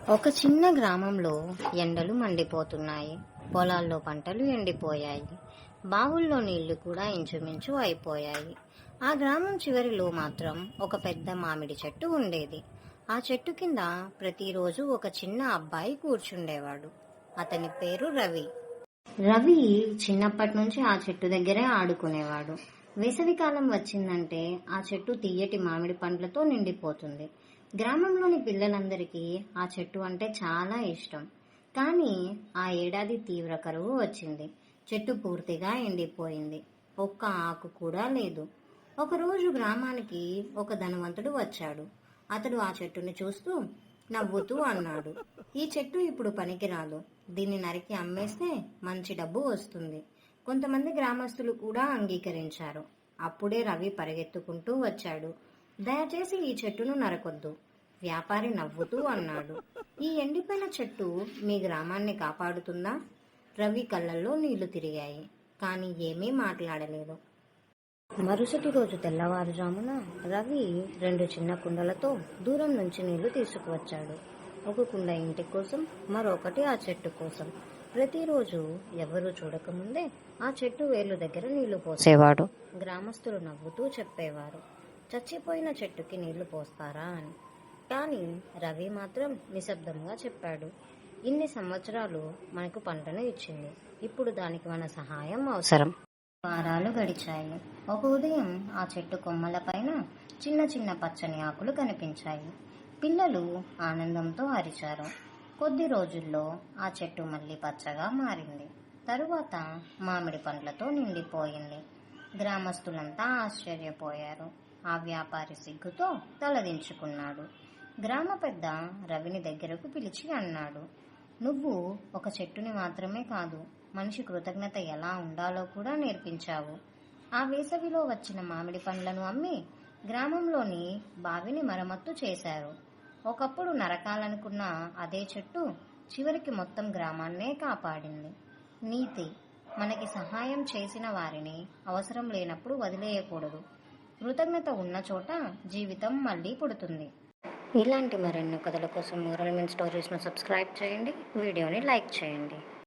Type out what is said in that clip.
ఒక చిన్న గ్రామంలో ఎండలు మండిపోతున్నాయి. పొలాల్లో పంటలు ఎండిపోయాయి. బావుల్లో నీళ్లు కూడా ఇంచుమించు అయిపోయాయి. ఆ గ్రామం చివరిలో మాత్రం ఒక పెద్ద మామిడి చెట్టు ఉండేది. ఆ చెట్టు కింద ప్రతిరోజు ఒక చిన్న అబ్బాయి కూర్చుండేవాడు. అతని పేరు రవి. రవి చిన్నప్పటి నుంచి ఆ చెట్టు దగ్గరే ఆడుకునేవాడు. వేసవికాలం వచ్చిందంటే ఆ చెట్టు తీయటి మామిడి పండ్లతో నిండిపోతుంది. గ్రామంలోని పిల్లలందరికీ ఆ చెట్టు అంటే చాలా ఇష్టం. కానీ ఆ ఏడాది తీవ్ర కరువు వచ్చింది. చెట్టు పూర్తిగా ఎండిపోయింది. ఒక్క ఆకు కూడా లేదు. ఒకరోజు గ్రామానికి ఒక ధనవంతుడు వచ్చాడు. అతడు ఆ చెట్టుని చూస్తూ నవ్వుతూ అన్నాడు, ఈ చెట్టు ఇప్పుడు పనికిరాదు. దీన్ని నరికి అమ్మేస్తే మంచి డబ్బు వస్తుంది. కొంతమంది గ్రామస్తులు కూడా అంగీకరించారు. అప్పుడే రవి పరిగెత్తుకుంటూ వచ్చాడు. దయచేసి ఈ చెట్టును నరకొద్దు. వ్యాపారి నవ్వుతూ అన్నాడు, ఈ ఎండిపోయిన చెట్టు మీ గ్రామాన్ని కాపాడుతుందా? రవి కళ్ళల్లో నీళ్లు తిరిగాయి, కానీ ఏమీ మాట్లాడలేదు. మరుసటి రోజు తెల్లవారుజామున రవి 2 చిన్న కుండలతో దూరం నుంచి నీళ్లు తీసుకువచ్చాడు. ఒక కుండ ఇంటి కోసం, మరొకటి ఆ చెట్టు కోసం. ప్రతిరోజు ఎవరూ చూడకముందే ఆ చెట్టు వేర్లు దగ్గర నీళ్లు పోసేవాడు. గ్రామస్తులు నవ్వుతూ చెప్పేవారు, చచ్చిపోయిన చెట్టుకి నీళ్లు పోస్తారా అని. కానీ రవి మాత్రం నిశ్శబ్దంగా చెప్పాడు, ఇన్ని సంవత్సరాలు మనకు పంటను ఇచ్చింది. ఇప్పుడు దానికి మన సహాయం అవసరం. వారాలు గడిచాయి. ఒక ఉదయం ఆ చెట్టు కొమ్మలపైన చిన్న చిన్న పచ్చని ఆకులు కనిపించాయి. పిల్లలు ఆనందంతో అరిచారు. కొద్ది రోజుల్లో ఆ చెట్టు మళ్ళీ పచ్చగా మారింది. తరువాత మామిడి పండ్లతో నిండిపోయింది. గ్రామస్తులంతా ఆశ్చర్యపోయారు. ఆ వ్యాపారి సిగ్గుతో తలదించుకున్నాడు. గ్రామ పెద్ద రవిని దగ్గరకు పిలిచి అన్నాడు, నువ్వు ఒక చెట్టుని మాత్రమే కాదు, మనిషి కృతజ్ఞత ఎలా ఉండాలో కూడా నేర్పించావు. ఆ వేసవిలో వచ్చిన మామిడి పండ్లను అమ్మి గ్రామంలోని బావిని మరమ్మత్తు చేశారు. ఒకప్పుడు నరకాలనుకున్న అదే చెట్టు చివరికి మొత్తం గ్రామాన్నే కాపాడింది. నీతి: మనకి సహాయం చేసిన వారిని అవసరం లేనప్పుడు వదిలేయకూడదు. కృతజ్ఞత ఉన్న చోట జీవితం మళ్ళీ పుడుతుంది. ఇలాంటి మరెన్నో కథల కోసం మోరల్ మెన్ స్టోరీస్ను సబ్స్క్రైబ్ చేయండి. వీడియోని లైక్ చేయండి.